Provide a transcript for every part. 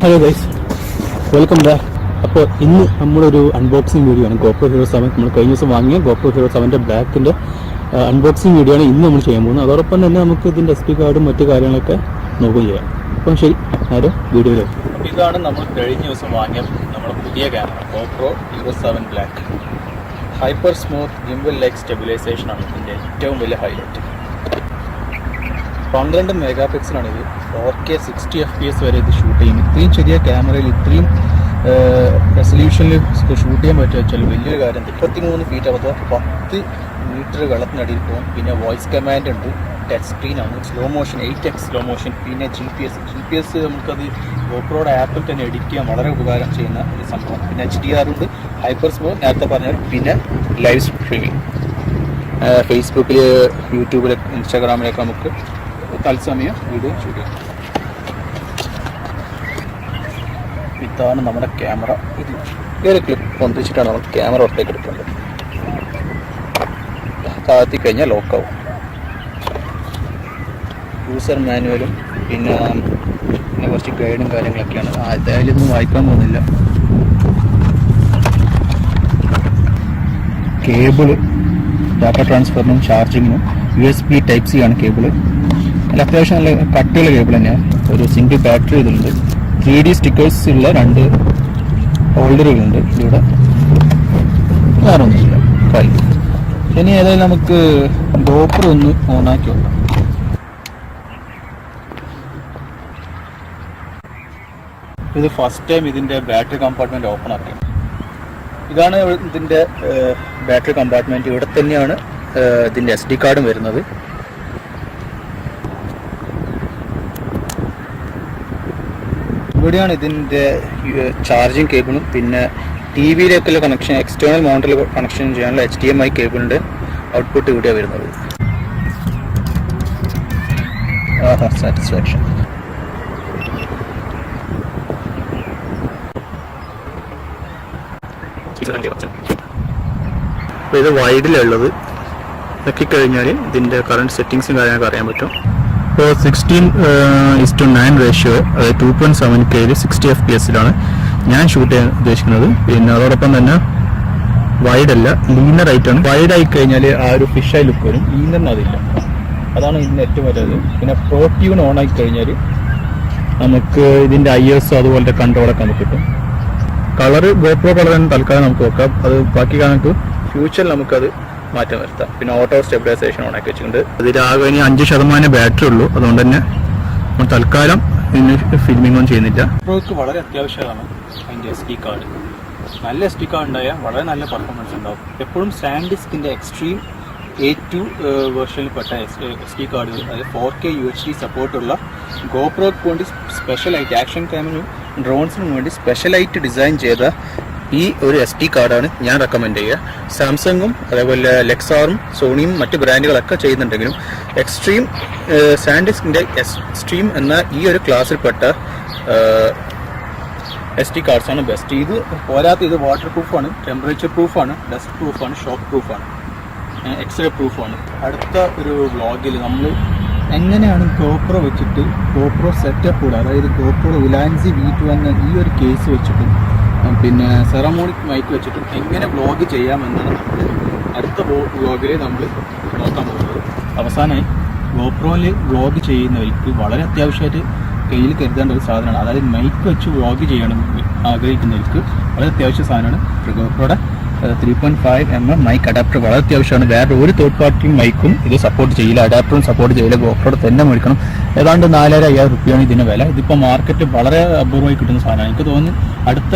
Hello guys, welcome back. അപ്പോൾ ഇന്ന് നമ്മളൊരു അൺബോക്സിങ് വീഡിയോ ആണ്. GoPro Hero 7 നമ്മൾ കഴിഞ്ഞ ദിവസം വാങ്ങിയ GoPro Hero 7ൻ്റെ ബ്ലാക്കിൻ്റെ അൺബോക്സിങ് വീഡിയോ ആണ് ഇന്ന് നമ്മൾ ചെയ്യാൻ പോകുന്നത്. അതോടൊപ്പം തന്നെ നമുക്ക് ഇതിൻ്റെ SD കാർഡും മറ്റു കാര്യങ്ങളൊക്കെ നോക്കുകയും ചെയ്യാം. അപ്പം ശരി, നേരെ വീഡിയോയിലേക്ക്. ഇതാണ് നമ്മൾ കഴിഞ്ഞ ദിവസം വാങ്ങിയ നമ്മുടെ പുതിയ camera GoPro Hero 7 black. Hyper smooth gimbal like stabilization ആണ് ഇതിൻ്റെ ഏറ്റവും വലിയ ഹൈലൈറ്റ്. 12 മെഗാ പിക്സലാണ് ഇത്. 4K 60 FPS വരെ ഇത് ഷൂട്ട് ചെയ്യും. ഇത്രയും ചെറിയ ക്യാമറയിൽ ഇത്രയും റെസൊല്യൂഷനിൽ ഷൂട്ട് ചെയ്യാൻ പറ്റുക വെച്ചാൽ വലിയൊരു കാര്യം. 33 ഫീറ്റ് അഥവാ 10 മീറ്റർ വെള്ളത്തിനടിയിൽ പോകും. പിന്നെ വോയിസ് കമാൻഡ് ഉണ്ട്, ടച്ച് സ്ക്രീനാണ്, slow motion 8x slow motion, പിന്നെ GPS നമുക്കത് GoProയുടെ ആപ്പിൽ തന്നെ എഡിറ്റ് ചെയ്യാൻ വളരെ ഉപകാരം ചെയ്യുന്ന ഒരു സംഭവം. പിന്നെ HDR ഉണ്ട്, ഹൈപ്പർ സ്മൂത്ത് നേരത്തെ പറഞ്ഞാൽ, പിന്നെ ലൈവ് സ്ട്രീമിംഗ് ഫേസ്ബുക്കിൽ, യൂട്യൂബിൽ, ഇൻസ്റ്റാഗ്രാമിലൊക്കെ നമുക്ക് തത്സമയം വീഡിയോ ഷൂട്ട് ചെയ്യാം. ഇതാണ് നമ്മുടെ ക്യാമറ. ഇത് ഒരു ക്ലിപ്പ് പൊന്തിച്ചിട്ടാണ് നമ്മൾ ക്യാമറ പുറത്തേക്ക് എടുക്കേണ്ടത്. താഴ്ത്തി കഴിഞ്ഞാൽ ലോക്കാവും. യൂസർ മാനുവലും പിന്നെ കുറച്ച് ഗൈഡും കാര്യങ്ങളൊക്കെയാണ്. അതിലൊന്നും വായിക്കാൻ പോകുന്നില്ല. കേബിള് ഡാറ്റ ട്രാൻസ്ഫറിനും ചാർജിങ്ങിനും USB Type-C ആണ് കേബിള്. അത്യാവശ്യം നല്ല കട്ടിയുള്ള കേബിൾ തന്നെയാണ്. ഒരു സിംഗിൾ ബാറ്ററി ഇതിലുണ്ട്. 3D സ്റ്റിക്കേഴ്സ് ഉള്ള 2 ഹോൾഡറുകളുണ്ട്. ഇവിടെ വേറെ ഒന്നുമില്ല. ഇനി ഏതായാലും നമുക്ക് GoPro ഒന്ന് ഓണാക്കി നോക്കാം. ഇത് ഫസ്റ്റ് ടൈം ഇതിൻ്റെ ബാറ്ററി കമ്പാർട്ട്മെൻറ്റ് ഓപ്പൺ ആക്കി. ഇതാണ് ഇതിൻ്റെ ബാറ്ററി കമ്പാർട്ട്മെൻറ്റ്. ഇവിടെ തന്നെയാണ് ഇതിൻ്റെ SD കാർഡും വരുന്നത്. ഇവിടെയാണ് ഇതിൻ്റെ ചാർജിങ് കേബിളും പിന്നെ TV-യിലേക്കുള്ള കണക്ഷൻ, എക്സ്റ്റേണൽ മോണിറ്ററിൽ കണക്ഷൻ ചെയ്യാനുള്ള HDMI കേബിളിൻ്റെ ഔട്ട്പുട്ട് ഇവിടെയാണ് വരുന്നത്. സാറ്റിസ്ഫാക്ഷൻ. അപ്പോൾ ഇത് വൈഡിലുള്ളത്. ഇതൊക്കെ കഴിഞ്ഞാൽ ഇതിൻ്റെ കറണ്ട് സെറ്റിങ്സും കാര്യങ്ങളൊക്കെ അറിയാൻ പറ്റും. ഇപ്പോൾ 16:9 റേഷ്യോ, അതായത് 2.7K 60 FPS-ലാണ് ഞാൻ ഷൂട്ട് ചെയ്യാൻ ഉദ്ദേശിക്കുന്നത്. പിന്നെ അതോടൊപ്പം തന്നെ വൈഡല്ല, ലീനർ ആയിട്ടാണ്. വൈഡ് ആയി കഴിഞ്ഞാൽ ആ ഒരു ഫിഷായി ലുക്ക് വരും. ലീനറിന് അതില്ല. അതാണ് ഇതിൻ്റെ ഏറ്റവും വലുത്. പിന്നെ പ്രോ ട്യൂൺ ഓൺ ആയി കഴിഞ്ഞാൽ നമുക്ക് ഇതിൻ്റെ IS അതുപോലത്തെ കൺട്രോളൊക്കെ നമുക്ക് കിട്ടും. കളറ് GoPro കളർ തന്നെ തൽക്കാലം നമുക്ക് വെക്കാം. അത് ബാക്കി നമുക്ക് ഫ്യൂച്ചറിൽ നമുക്കത് മാറ്റം വരുത്താം. പിന്നെ ഓട്ടോ സ്റ്റെബിലൈസേഷൻ ഓണാക്കി വെച്ചിട്ടുണ്ട്. അതിൽ ആകെ ഇനി 5% ബാറ്ററി ഉള്ളൂ. അതുകൊണ്ട് തന്നെ നമ്മൾ തൽക്കാലം ഇനി ഫിലിമിംഗ് ഒന്നും ചെയ്യുന്നില്ല. GoProക്ക് വളരെ അത്യാവശ്യമാണ് അതിൻ്റെ SD കാർഡ്. നല്ല SD കാർഡ് ഉണ്ടായാൽ വളരെ നല്ല പെർഫോമൻസ് ഉണ്ടാവും. എപ്പോഴും സാൻഡിസ്കിൻ്റെ എക്സ്ട്രീം A2 വേർഷനിൽപ്പെട്ട SD കാർഡുകൾ, അതായത് 4K UHD സപ്പോർട്ടുള്ള GoProക്ക് വേണ്ടി സ്പെഷ്യലായിട്ട് ആക്ഷൻ ക്യാമിനും ഡ്രോൺസിനും വേണ്ടി സ്പെഷ്യലായിട്ട് ഡിസൈൻ ചെയ്ത ഈ ഒരു SD കാർഡാണ് ഞാൻ റെക്കമെൻഡ് ചെയ്യുക. സാംസങ്ങും അതേപോലെ ലെക്സാറും സോണിയും മറ്റ് ബ്രാൻഡുകളൊക്കെ ചെയ്യുന്നുണ്ടെങ്കിലും എക്സ്ട്രീം സാൻഡിസ്കിൻ്റെ എക്സ്ട്രീം എന്ന ഈ ഒരു ക്ലാസ്സിൽപ്പെട്ട SD കാർഡ്സാണ് ബെസ്റ്റ്. ഇത് പോരാത്ത ഇത് വാട്ടർ പ്രൂഫാണ്, ടെമ്പറേച്ചർ പ്രൂഫാണ്, ഡസ്റ്റ് പ്രൂഫാണ്, ഷോക്ക് പ്രൂഫാണ്, എക്സ്റേ പ്രൂഫാണ്. അടുത്ത ഒരു വ്ളോഗിൽ നമ്മൾ എങ്ങനെയാണ് GoPro വെച്ചിട്ട് GoPro സെറ്റപ്പ് കൂടെ, അതായത് GoPro ഉലാൻസി V2 എന്ന ഈ ഒരു കേസ് വെച്ചിട്ടും പിന്നെ സെറമോണിക് മൈക്ക് വെച്ചിട്ടും എങ്ങനെ വ്ളോഗ് ചെയ്യാമെന്നാണ് അടുത്ത വ്ളോഗിൽ നമ്മൾ നോക്കാൻ പോകുന്നത്. അവസാനമായി GoProയിൽ വ്ളോഗ് ചെയ്യുന്നവർക്ക് വളരെ അത്യാവശ്യമായിട്ട് കയ്യിൽ കരുതേണ്ട ഒരു സാധനമാണ്. അതായത് മൈക്ക് വെച്ച് വ്ളോഗ് ചെയ്യണം ആഗ്രഹിക്കുന്നവർക്ക് വളരെ അത്യാവശ്യ സാധനമാണ് GoProയുടെ 3.5mm മൈക്ക് അഡാപ്റ്റർ. വളരെ അത്യാവശ്യമാണ്. വേറെ ഒരു തേർഡ് പാർട്ടി മൈക്കും ഇത് സപ്പോർട്ട് ചെയ്യില്ല, അഡാപ്റ്ററും സപ്പോർട്ട് ചെയ്യില്ല. GoProയുടെ തന്നെ മേടിക്കണം. ഏതാണ്ട് 4,500 രൂപയാണ് ഇതിൻ്റെ വില. ഇതിപ്പോൾ മാർക്കറ്റ് വളരെ അപൂർവമായി കിട്ടുന്ന സാധനമാണ്. എനിക്ക് തോന്നുന്നു അടുത്ത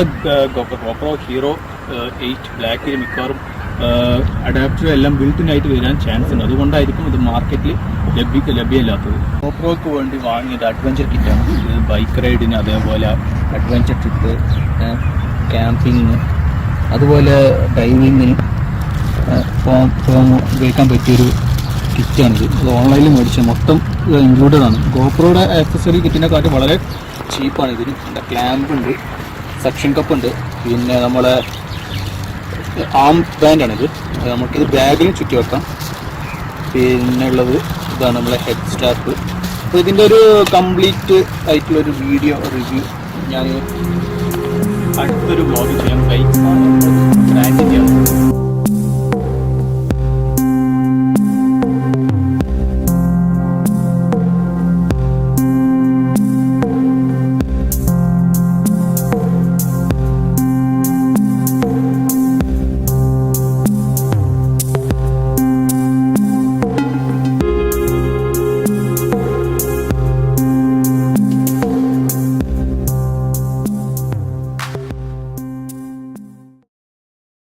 GoPro Hero 8 ബ്ലാക്കിൽ മിക്കവാറും അഡാപ്റ്റർ എല്ലാം ബിൽറ്റിനായിട്ട് വരാൻ ചാൻസ് ഉണ്ട്. അതുകൊണ്ടായിരിക്കും ഇത് മാർക്കറ്റിൽ ലഭ്യമില്ലാത്തത്. GoProക്ക് വേണ്ടി വാങ്ങിയത് അഡ്വഞ്ചർ കിറ്റാണ്. ഇത് ബൈക്ക് റൈഡിന്, അതേപോലെ അഡ്വഞ്ചർ ട്രിപ്പ്, ക്യാമ്പിങ്, അതുപോലെ ഡ്രൈവിങ്ങിന് ഉപയോഗിക്കാൻ പറ്റിയൊരു കിറ്റാണിത്. ഇത് ഓൺലൈനിൽ മേടിച്ച മൊത്തം ഇൻക്ലൂഡഡ് ആണ്. GoProയുടെ ആക്സസറി കിറ്റിനെക്കാട്ടും വളരെ ചീപ്പാണ്. ഇതിന് ക്ലാമ്പ് ഉണ്ട്, സെക്ഷൻ കപ്പ് ഉണ്ട്, പിന്നെ നമ്മളെ ആം ബാൻഡാണിത്. നമുക്കിത് ബാഗിൽ ചുറ്റി വെക്കാം. പിന്നെ ഉള്ളത് ഇതാണ് നമ്മളെ ഹെഡ് സ്റ്റാപ്പ്. അപ്പോൾ ഇതിൻ്റെ ഒരു കംപ്ലീറ്റ് ആയിട്ടുള്ളൊരു വീഡിയോ റിവ്യൂ ഞാൻ അടുത്തൊരു വ്ളോഗ് ചെയ്യാം. ബൈക്ക് ബ്രാൻഡിൻ്റെ